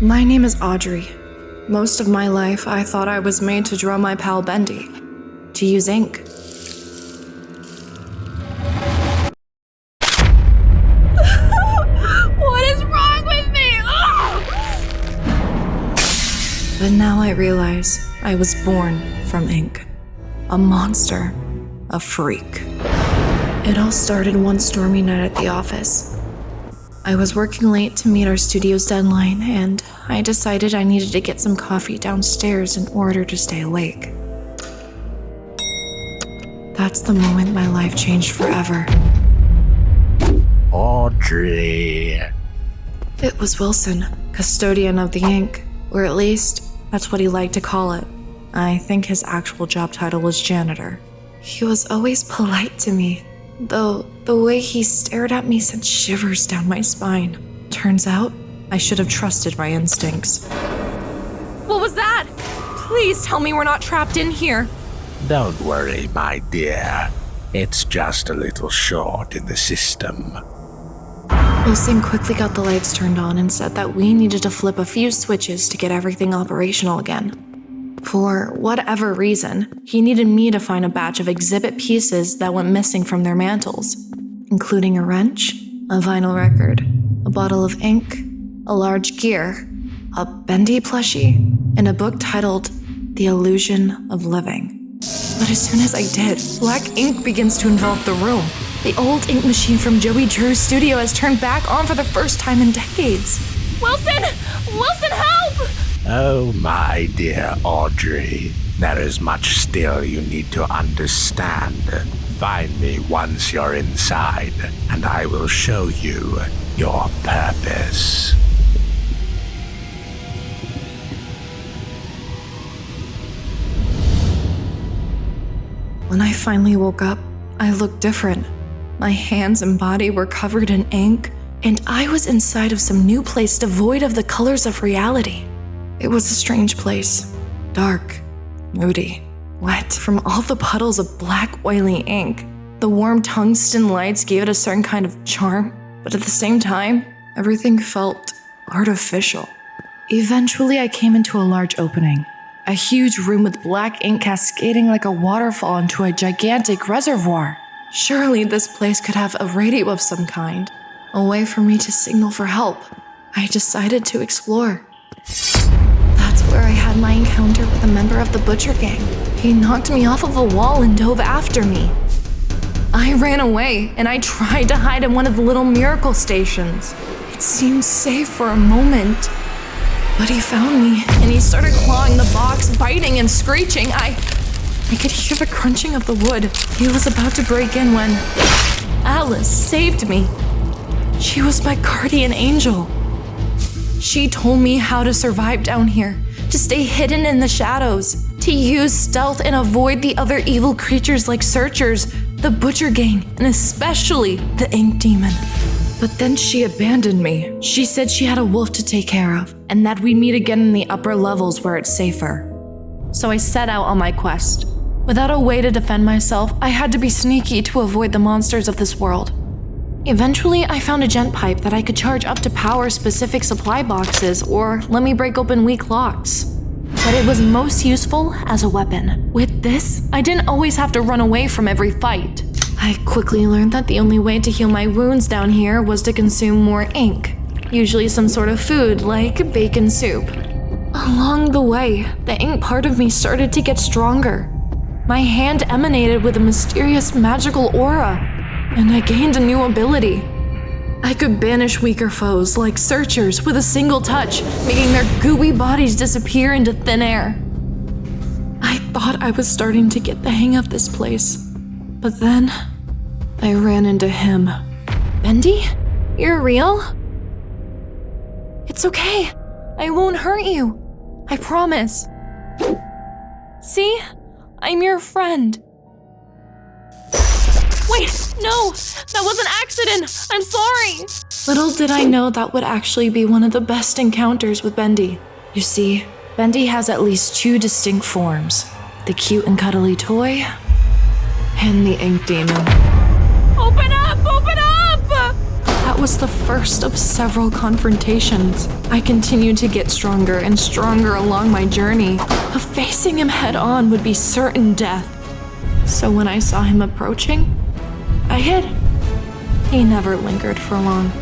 My name is Audrey. Most of my life, I thought I was made to draw my pal Bendy, to use ink. What is wrong with me? But now I realize I was born from ink. A monster. A freak. It all started one stormy night at the office. I was working late to meet our studio's deadline, and I decided I needed to get some coffee downstairs in order to stay awake. That's the moment my life changed forever. Audrey. It was Wilson, custodian of the ink, or at least that's what he liked to call it. I think his actual job title was janitor. He was always polite to me, though the way he stared at me sent shivers down my spine. Turns out, I should have trusted my instincts. What was that? Please tell me we're not trapped in here. Don't worry, my dear. It's just a little short in the system. Wilson quickly got the lights turned on and said that we needed to flip a few switches to get everything operational again. For whatever reason, he needed me to find a batch of exhibit pieces that went missing from their mantles, including a wrench, a vinyl record, a bottle of ink, a large gear, a Bendy plushie, and a book titled The Illusion of Living. But as soon as I did, black ink begins to envelop the room. The old ink machine from Joey Drew's studio has turned back on for the first time in decades. Wilson! Wilson, help! Oh, my dear Audrey. There is much still you need to understand. Find me once you're inside, and I will show you your purpose. When I finally woke up, I looked different. My hands and body were covered in ink, and I was inside of some new place devoid of the colors of reality. It was a strange place. Dark, moody, wet from all the puddles of black, oily ink. The warm tungsten lights gave it a certain kind of charm, but at the same time, everything felt artificial. Eventually, I came into a large opening. A huge room with black ink cascading like a waterfall into a gigantic reservoir. Surely this place could have a radio of some kind, a way for me to signal for help. I decided to explore. That's where I had my encounter with a member of the butcher gang. He knocked me off of a wall and dove after me. I ran away, and I tried to hide in one of the little miracle stations. It seemed safe for a moment. But he found me, and he started clawing the box, biting and screeching. I could hear the crunching of the wood. He was about to break in when Alice saved me. She was my guardian angel. She told me how to survive down here, to stay hidden in the shadows, to use stealth and avoid the other evil creatures like searchers, the butcher gang, and especially the ink demon. But then she abandoned me. She said she had a wolf to take care of, and that we'd meet again in the upper levels where it's safer. So I set out on my quest. Without a way to defend myself, I had to be sneaky to avoid the monsters of this world. Eventually, I found a gent pipe that I could charge up to power specific supply boxes or let me break open weak locks. But it was most useful as a weapon. With this, I didn't always have to run away from every fight. I quickly learned that the only way to heal my wounds down here was to consume more ink, usually some sort of food like bacon soup. Along the way, the ink part of me started to get stronger. My hand emanated with a mysterious magical aura, and I gained a new ability. I could banish weaker foes like searchers with a single touch, making their gooey bodies disappear into thin air. I thought I was starting to get the hang of this place, but then I ran into him. Bendy? You're real? It's okay. I won't hurt you. I promise. See? I'm your friend. Wait, no! That was an accident! I'm sorry! Little did I know that would actually be one of the best encounters with Bendy. You see, Bendy has at least two distinct forms. The cute and cuddly toy, and the ink demon. Open up! Open up! At was the first of several confrontations. I continued to get stronger and stronger along my journey, but facing him head on would be certain death. So when I saw him approaching, I hid. He never lingered for long.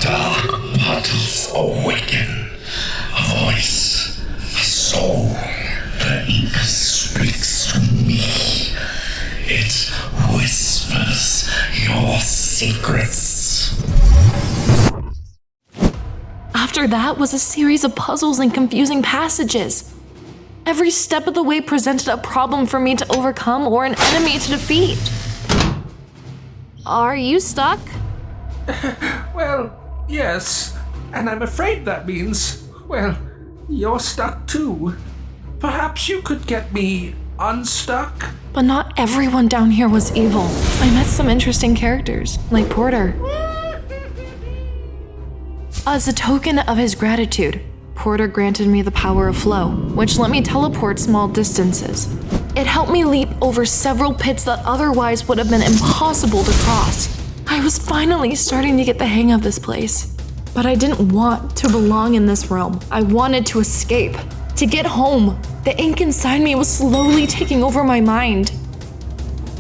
Dark puddles awaken. A voice, a soul. The ink speaks to me. It whispers your secrets. After that was a series of puzzles and confusing passages. Every step of the way presented a problem for me to overcome or an enemy to defeat. Are you stuck? Well, yes. And I'm afraid that means, well, you're stuck too. Perhaps you could get me unstuck? But not everyone down here was evil. I met some interesting characters, like Porter. As a token of his gratitude, Porter granted me the power of flow, which let me teleport small distances. It helped me leap over several pits that otherwise would have been impossible to cross. I was finally starting to get the hang of this place. But I didn't want to belong in this realm. I wanted to escape, to get home. The ink inside me was slowly taking over my mind.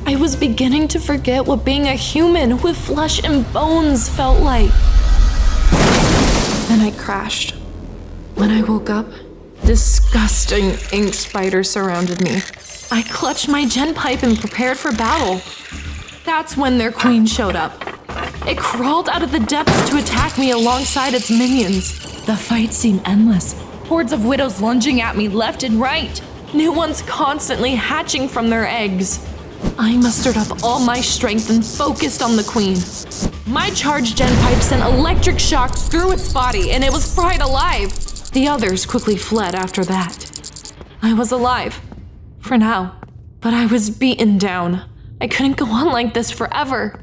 I was beginning to forget what being a human with flesh and bones felt like. Then I crashed. When I woke up, disgusting ink spiders surrounded me. I clutched my gen pipe and prepared for battle. That's when their queen showed up. It crawled out of the depths to attack me alongside its minions. The fight seemed endless. Hordes of widows lunging at me left and right. New ones constantly hatching from their eggs. I mustered up all my strength and focused on the queen. My charged gen pipe sent electric shocks through its body and it was fried alive. The others quickly fled after that. I was alive. For now. But I was beaten down. I couldn't go on like this forever.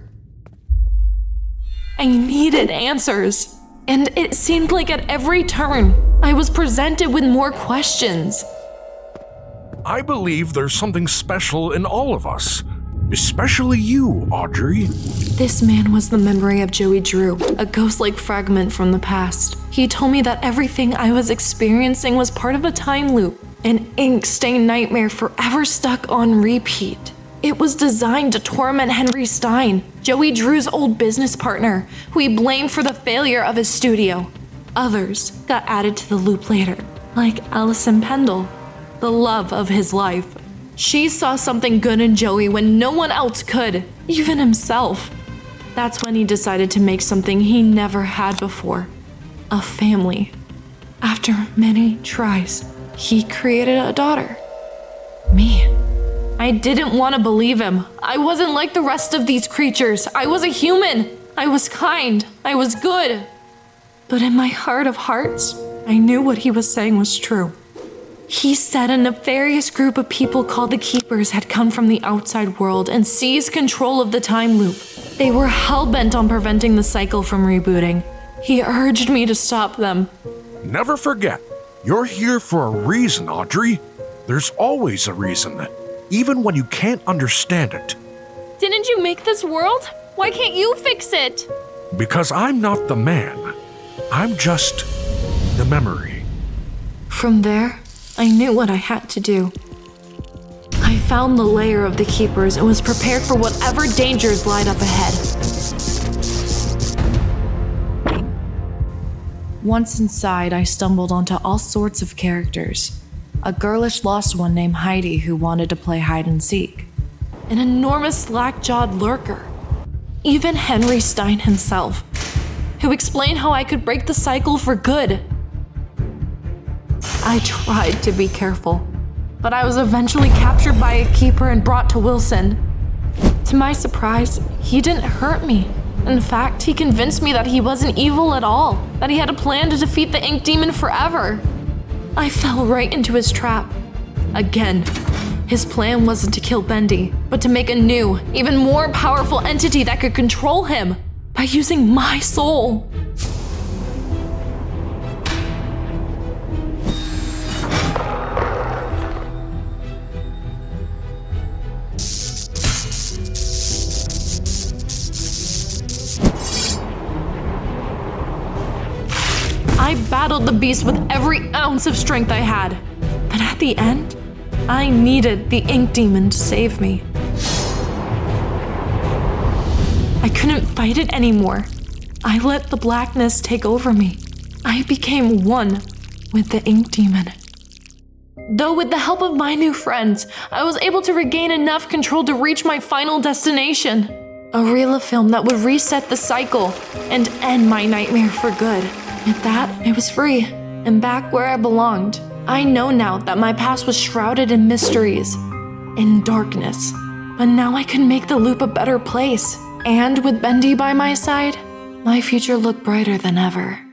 I needed answers. And it seemed like at every turn, I was presented with more questions. I believe there's something special in all of us. Especially you, Audrey. This man was the memory of Joey Drew, a ghost-like fragment from the past. He told me that everything I was experiencing was part of a time loop, an ink-stained nightmare forever stuck on repeat. It was designed to torment Henry Stein, Joey Drew's old business partner, who he blamed for the failure of his studio. Others got added to the loop later, like Allison Pendle, the love of his life. She saw something good in Joey when no one else could, even himself. That's when he decided to make something he never had before, a family. After many tries, he created a daughter. Me. I didn't want to believe him. I wasn't like the rest of these creatures. I was a human. I was kind. I was good. But in my heart of hearts, I knew what he was saying was true. He said a nefarious group of people called the Keepers had come from the outside world and seized control of the time loop. They were hell-bent on preventing the cycle from rebooting. He urged me to stop them. Never forget, you're here for a reason, Audrey. There's always a reason, even when you can't understand it. Didn't you make this world? Why can't you fix it? Because I'm not the man. I'm just the memory. From there, I knew what I had to do. I found the lair of the Keepers and was prepared for whatever dangers lied up ahead. Once inside, I stumbled onto all sorts of characters. A girlish lost one named Heidi who wanted to play hide and seek. An enormous slack-jawed lurker. Even Henry Stein himself, who explained how I could break the cycle for good. I tried to be careful, but I was eventually captured by a keeper and brought to Wilson. To my surprise, he didn't hurt me. In fact, he convinced me that he wasn't evil at all, that he had a plan to defeat the Ink Demon forever. I fell right into his trap. Again, his plan wasn't to kill Bendy, but to make a new, even more powerful entity that could control him by using my soul. battled the beast with every ounce of strength I had. But at the end, I needed the ink demon to save me. I couldn't fight it anymore. I let the blackness take over me. I became one with the ink demon. Though with the help of my new friends, I was able to regain enough control to reach my final destination. A reel of film that would reset the cycle and end my nightmare for good. With that, I was free and back where I belonged. I know now that my past was shrouded in mysteries, in darkness. But now I can make the loop a better place. And with Bendy by my side, my future looked brighter than ever.